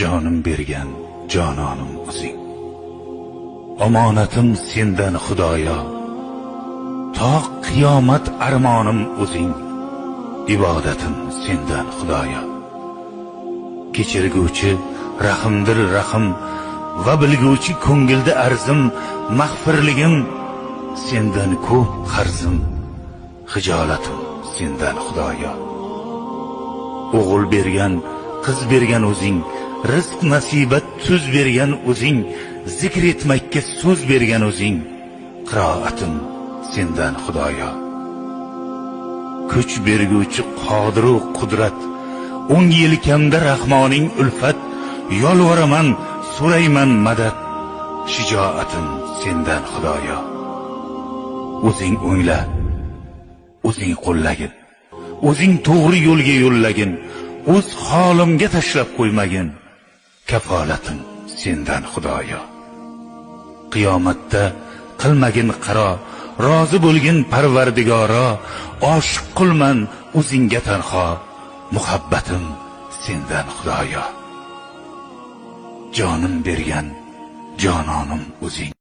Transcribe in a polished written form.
jonim bergan jononim o'zing. Omonatim sendan Xudoyo, to qiyomat armonim o'zing. Ibodatim sendan Xudoyo. Kechirguvchi rahimdir rahim va bilguvchi ko'ngilda arzim, mag'firligim sendan ko'p qarzim. Xijolatim sendan Xudoyo. O'g'il bergan, qiz bergan o'zing, rizq nasibat tuz bergan o'zing, zikr etmakka so'z bergan o'zing. Qiroatim sendan Xudoyo. Kuch berguvchi qodir va qudrat, 10 yelkamda rahmoning ulfat, yolvoraman, so'rayman madad. Shijoatim sendan Xudoyo. O'zing o'ngla, o'zing qo'llagin, o'zing to'g'ri yo'lga yo'llagin, o'z holimga tashlab qo'ymagin. Kafolatim sendan Xudoyo. Qiyomatda qilmagin qaro, rozi bo'lgin Parvardigoro, oshiq qilman o'zingga tanho. Muhabbatim sendan Xudoyo. Jonim bergan jononim o'zing.